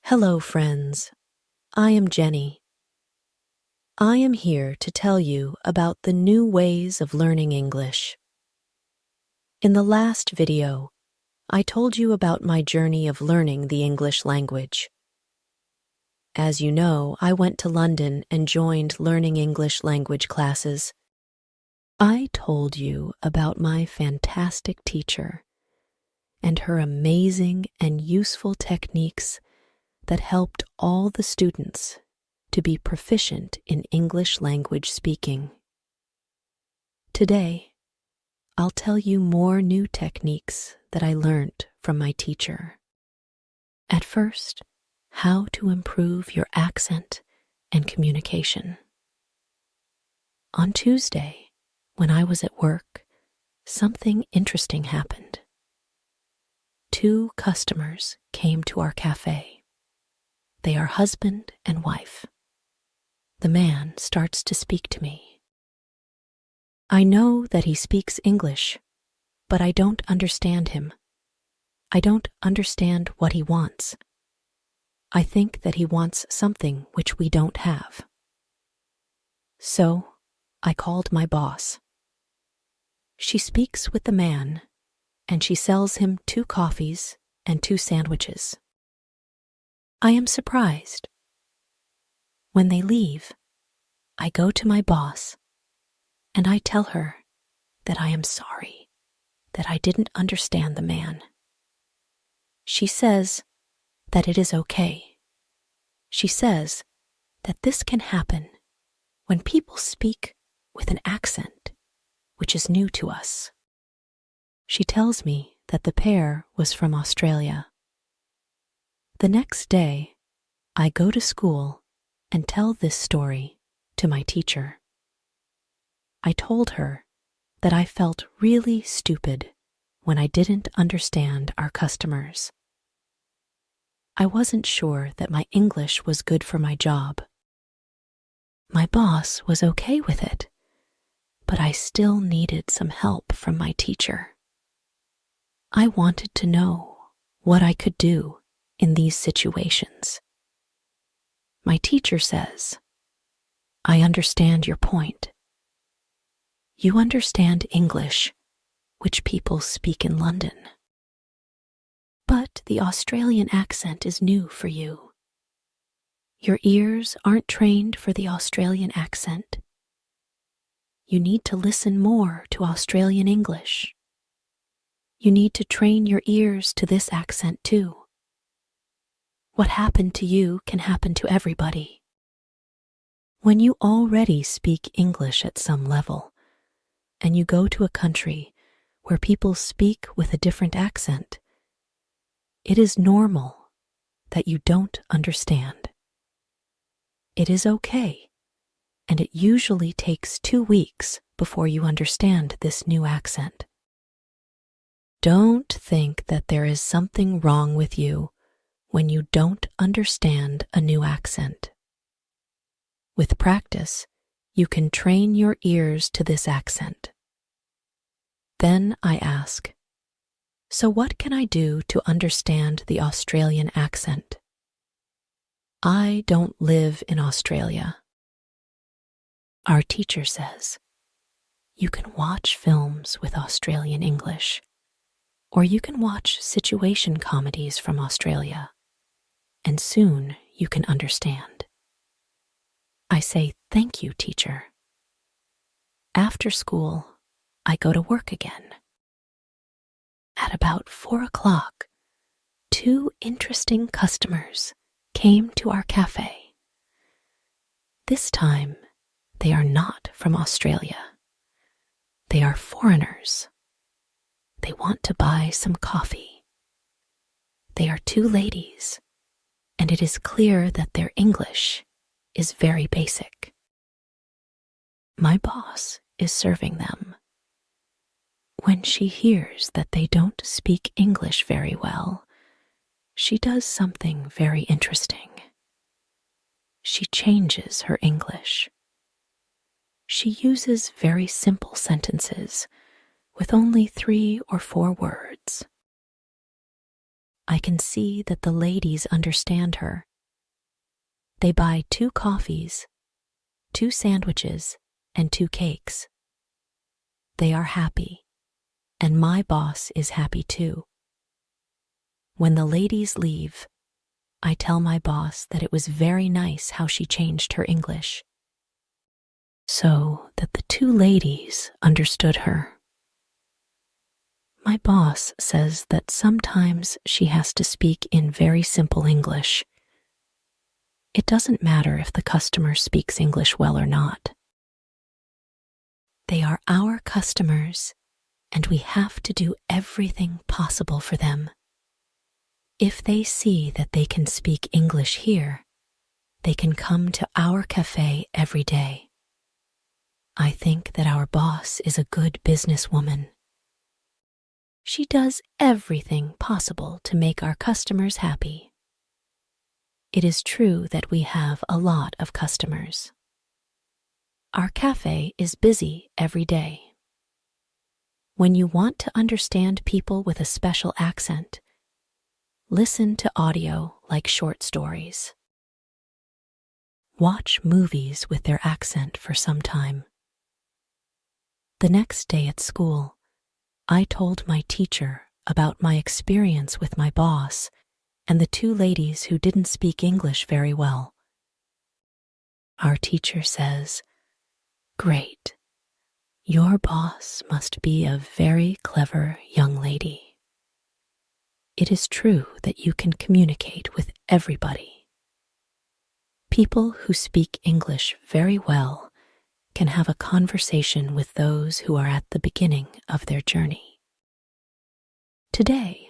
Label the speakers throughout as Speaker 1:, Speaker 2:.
Speaker 1: Hello, friends. I am Jenny. I am here to tell you about the new ways of learning English. In the last video, I told you about my journey of learning the English language. As you know, I went to London and joined learning English language classes. I told you about my fantastic teacher and her amazing and useful techniques that helped all the students to be proficient in English language speaking. Today, I'll tell you more new techniques that I learned from my teacher. At first, how to improve your accent and communication. On Tuesday, when I was at work, something interesting happened. 2 customers came to our cafe. They are husband and wife. The man starts to speak to me. I know that he speaks English, but I don't understand him. I don't understand what he wants. I think that he wants something which we don't have. So, I called my boss. She speaks with the man, and she sells him 2 coffees and 2 sandwiches. I am surprised. When they leave, I go to my boss and I tell her that I am sorry that I didn't understand the man. She says that it is okay. She says that this can happen when people speak with an accent which is new to us. She tells me that the pair was from Australia. The next day, I go to school and tell this story to my teacher. I told her that I felt really stupid when I didn't understand our customers. I wasn't sure that my English was good for my job. My boss was okay with it, but I still needed some help from my teacher. I wanted to know what I could do in these situations. My teacher says, I understand your point. You understand English, which people speak in London. But the Australian accent is new for you. Your ears aren't trained for the Australian accent. You need to listen more to Australian English. You need to train your ears to this accent too. What happened to you can happen to everybody. When you already speak English at some level, and you go to a country where people speak with a different accent, it is normal that you don't understand. It is okay, and it usually takes 2 weeks before you understand this new accent. Don't think that there is something wrong with you when you don't understand a new accent. With practice, you can train your ears to this accent. Then I ask, so what can I do to understand the Australian accent? I don't live in Australia. Our teacher says, you can watch films with Australian English, or you can watch situation comedies from Australia, and soon you can understand. I say, thank you, teacher. After school, I go to work again. At about 4 o'clock, 2 interesting customers came to our cafe. This time, they are not from Australia. They are foreigners. They want to buy some coffee. They are 2 ladies, and it is clear that their English is very basic. My boss is serving them. When she hears that they don't speak English very well, she does something very interesting. She changes her English. She uses very simple sentences with only 3 or 4 words. I can see that the ladies understand her. They buy 2 coffees, 2 sandwiches, and 2 cakes. They are happy, and my boss is happy too. When the ladies leave, I tell my boss that it was very nice how she changed her English, so that the 2 ladies understood her. My boss says that sometimes she has to speak in very simple English. It doesn't matter if the customer speaks English well or not. They are our customers, and we have to do everything possible for them. If they see that they can speak English here, they can come to our cafe every day. I think that our boss is a good businesswoman. She does everything possible to make our customers happy. It is true that we have a lot of customers. Our cafe is busy every day. When you want to understand people with a special accent, listen to audio like short stories. Watch movies with their accent for some time. The next day at school, I told my teacher about my experience with my boss and the 2 ladies who didn't speak English very well. Our teacher says, "Great. Your boss must be a very clever young lady. It is true that you can communicate with everybody. People who speak English very well can have a conversation with those who are at the beginning of their journey. Today,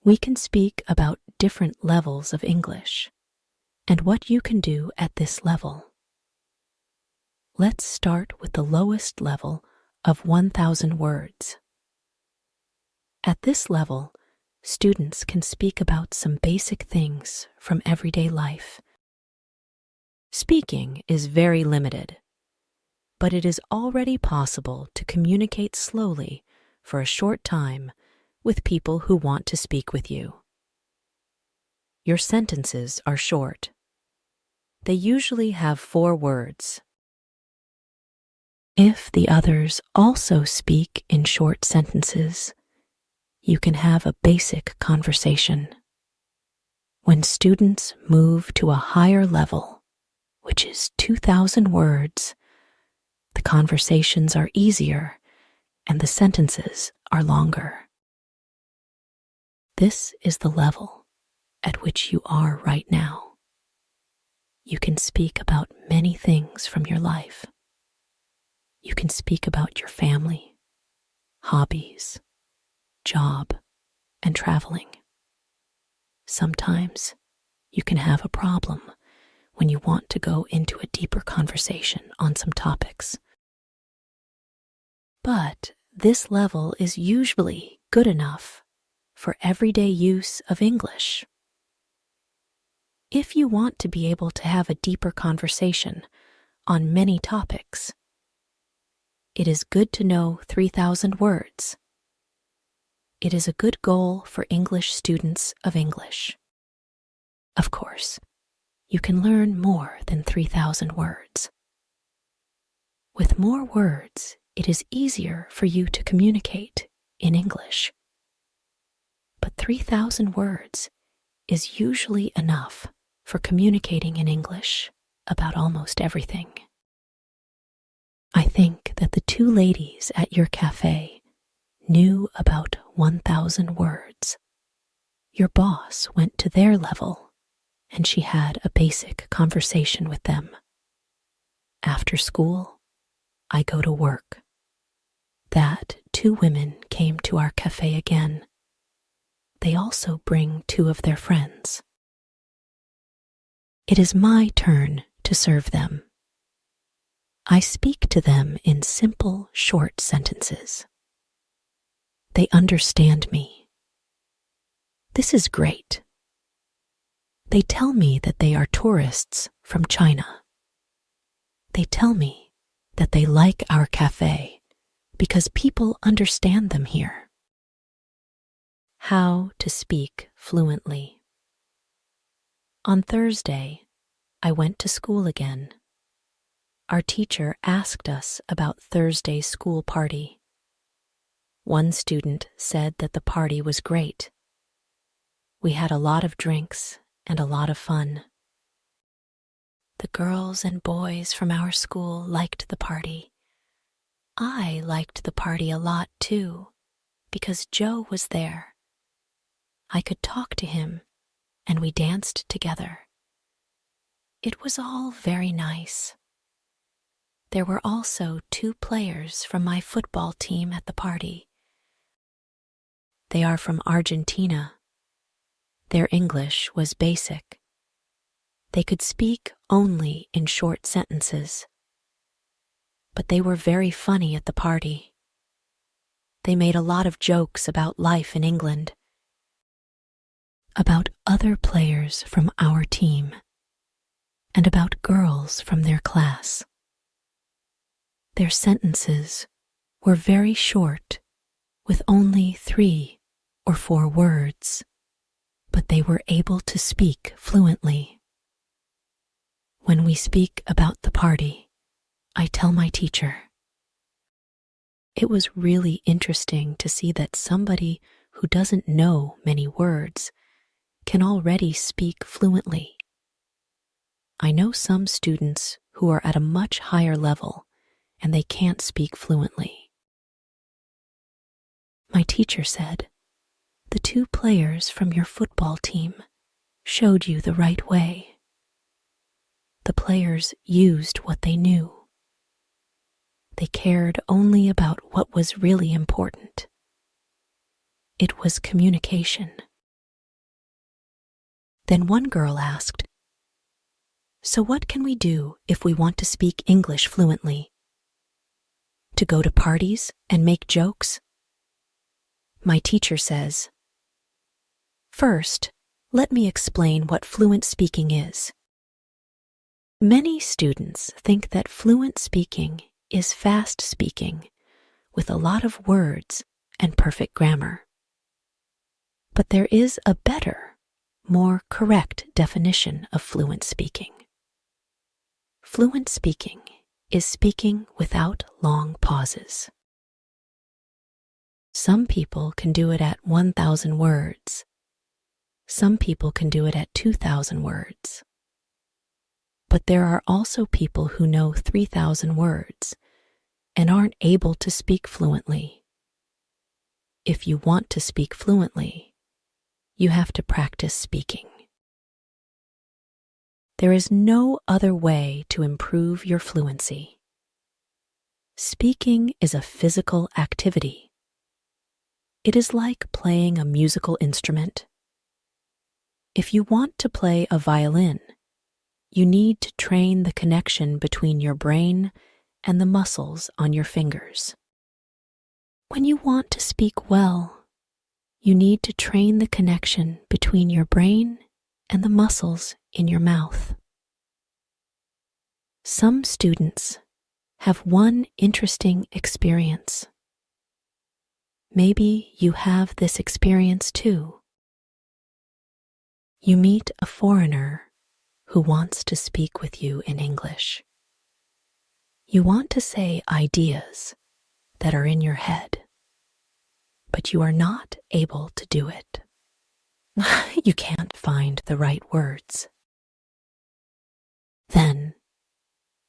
Speaker 1: we can speak about different levels of English and what you can do at this level. Let's start with the lowest level of 1,000 words. At this level, students can speak about some basic things from everyday life. Speaking is very limited, but it is already possible to communicate slowly for a short time with people who want to speak with you. Your sentences are short. They usually have 4 words. If the others also speak in short sentences, you can have a basic conversation. When students move to a higher level, which is 2,000 words, the conversations are easier and the sentences are longer. This is the level at which you are right now. You can speak about many things from your life. You can speak about your family, hobbies, job, and traveling. Sometimes you can have a problem when you want to go into a deeper conversation on some topics. But this level is usually good enough for everyday use of English. If you want to be able to have a deeper conversation on many topics, it is good to know 3,000 words. It is a good goal for English students of English. Of course, you can learn more than 3,000 words. With more words, it is easier for you to communicate in English. But 3,000 words is usually enough for communicating in English about almost everything. I think that the 2 ladies at your cafe knew about 1,000 words. Your boss went to their level, and she had a basic conversation with them. After school, I go to work. That 2 women came to our cafe again. They also bring 2 of their friends. It is my turn to serve them. I speak to them in simple, short sentences. They understand me. This is great. They tell me that they are tourists from China. They tell me that they like our cafe because people understand them here. How to speak fluently. On Thursday, I went to school again. Our teacher asked us about Thursday's school party. One student said that the party was great. We had a lot of drinks and a lot of fun. The girls and boys from our school liked the party. I liked the party a lot too, because Joe was there. I could talk to him, and we danced together. It was all very nice. There were also 2 players from my football team at the party. They are from Argentina. Their English was basic. They could speak only in short sentences. But they were very funny at the party. They made a lot of jokes about life in England, about other players from our team, and about girls from their class. Their sentences were very short, with only 3 or 4 words, but they were able to speak fluently. When we speak about the party, I tell my teacher. It was really interesting to see that somebody who doesn't know many words can already speak fluently. I know some students who are at a much higher level and they can't speak fluently. My teacher said, "The 2 players from your football team showed you the right way." The players used what they knew. They cared only about what was really important. It was communication. Then one girl asked, "So what can we do if we want to speak English fluently? To go to parties and make jokes?" My teacher says, "First, let me explain what fluent speaking is. Many students think that fluent speaking is fast speaking with a lot of words and perfect grammar. But there is a better, more correct definition of fluent speaking. Fluent speaking is speaking without long pauses. Some people can do it at 1,000 words. Some people can do it at 2,000 words. But there are also people who know 3,000 words and aren't able to speak fluently. If you want to speak fluently, you have to practice speaking. There is no other way to improve your fluency. Speaking is a physical activity. It is like playing a musical instrument. If you want to play a violin, you need to train the connection between your brain and the muscles on your fingers. When you want to speak well, you need to train the connection between your brain and the muscles in your mouth. Some students have one interesting experience. Maybe you have this experience too. You meet a foreigner who wants to speak with you in English. You want to say ideas that are in your head, but you are not able to do it. You can't find the right words. Then,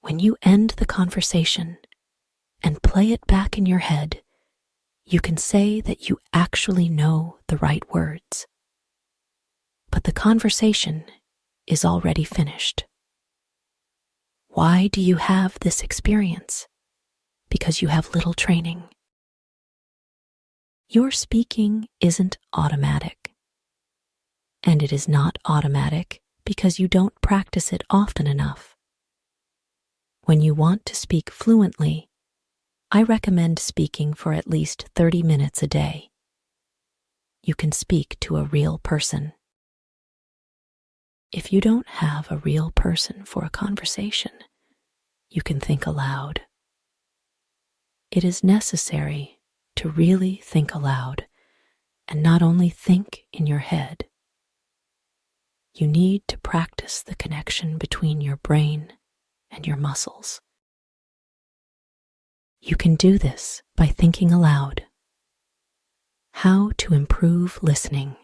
Speaker 1: when you end the conversation and play it back in your head, you can say that you actually know the right words. But the conversation is already finished. Why do you have this experience? Because you have little training. Your speaking isn't automatic. And it is not automatic because you don't practice it often enough. When you want to speak fluently, I recommend speaking for at least 30 minutes a day. You can speak to a real person. If you don't have a real person for a conversation, you can think aloud. It is necessary to really think aloud and not only think in your head. You need to practice the connection between your brain and your muscles. You can do this by thinking aloud. How to improve listening.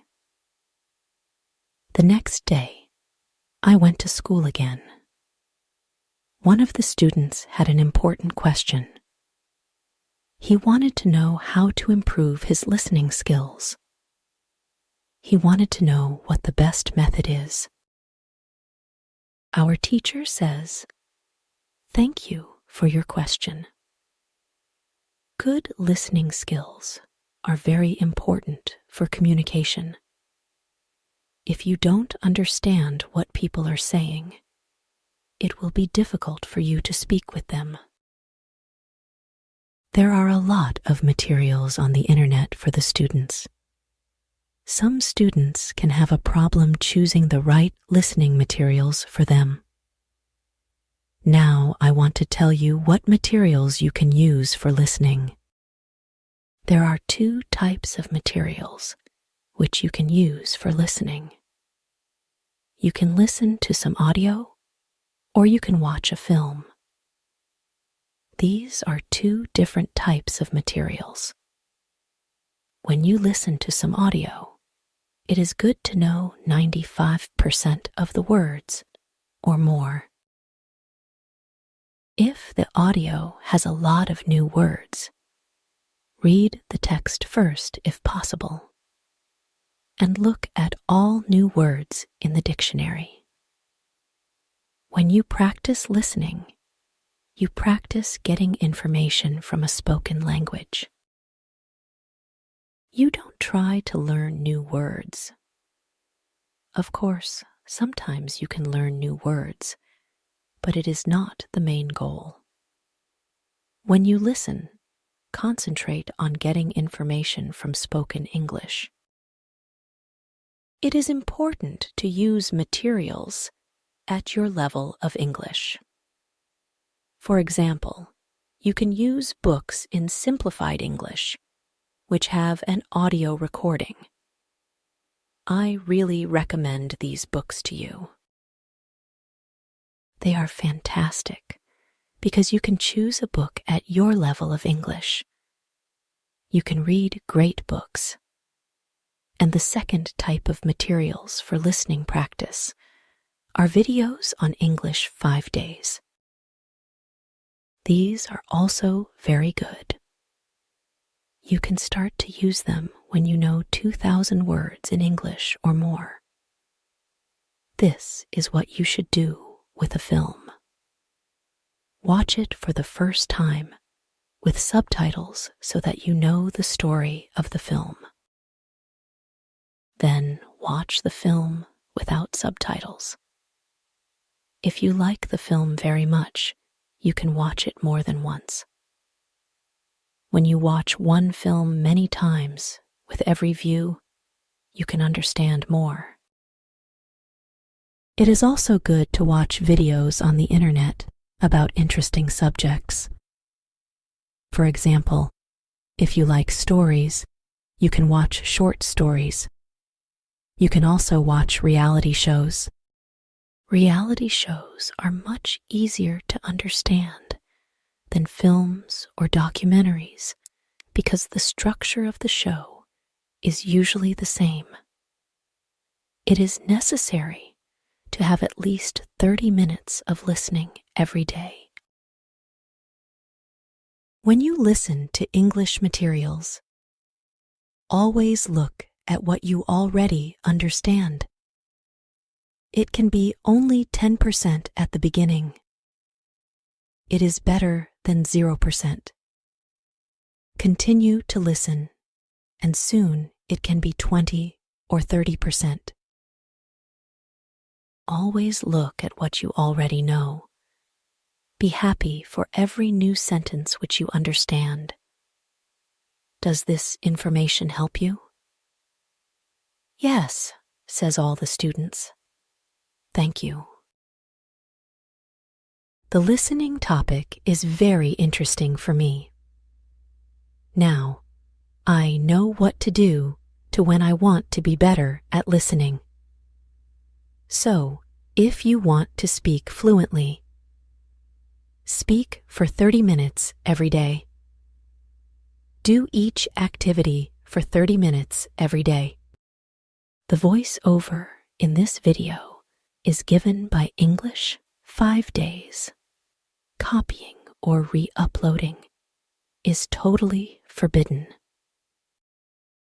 Speaker 1: The next day, I went to school again. One of the students had an important question. He wanted to know how to improve his listening skills. He wanted to know what the best method is. Our teacher says, "Thank you for your question." Good listening skills are very important for communication. If you don't understand what people are saying, it will be difficult for you to speak with them. There are a lot of materials on the internet for the students. Some students can have a problem choosing the right listening materials for them. Now I want to tell you what materials you can use for listening. There are two types of materials which you can use for listening. You can listen to some audio, or you can watch a film. These are two different types of materials. When you listen to some audio, it is good to know 95% of the words or more. If the audio has a lot of new words, read the text first if possible, and look at all new words in the dictionary. When you practice listening, you practice getting information from a spoken language. You don't try to learn new words. Of course, sometimes you can learn new words, but it is not the main goal. When you listen, concentrate on getting information from spoken English. It is important to use materials at your level of English. For example, you can use books in simplified English, which have an audio recording. I really recommend these books to you. They are fantastic because you can choose a book at your level of English. You can read great books. And the second type of materials for listening practice are videos on English 5 days. These are also very good. You can start to use them when you know 2,000 words in English or more. This is what you should do with a film. Watch it for the first time with subtitles so that you know the story of the film. Then watch the film without subtitles. If you like the film very much, you can watch it more than once. When you watch one film many times, with every view, you can understand more. It is also good to watch videos on the internet about interesting subjects. For example, if you like stories, you can watch short stories. You can also watch reality shows. Reality shows are much easier to understand than films or documentaries because the structure of the show is usually the same. It is necessary to have at least 30 minutes of listening every day. When you listen to English materials, always look at what you already understand. It can be only 10% at the beginning. It is better than 0%. Continue to listen, and soon it can be 20 or 30%. Always look at what you already know. Be happy for every new sentence which you understand. Does this information help you? Yes, says all the students. Thank you. The listening topic is very interesting for me. Now, I know what to do to when I want to be better at listening. So, if you want to speak fluently, speak for 30 minutes every day. Do each activity for 30 minutes every day. The voiceover in this video is given by English 5 Days. Copying or re-uploading is totally forbidden.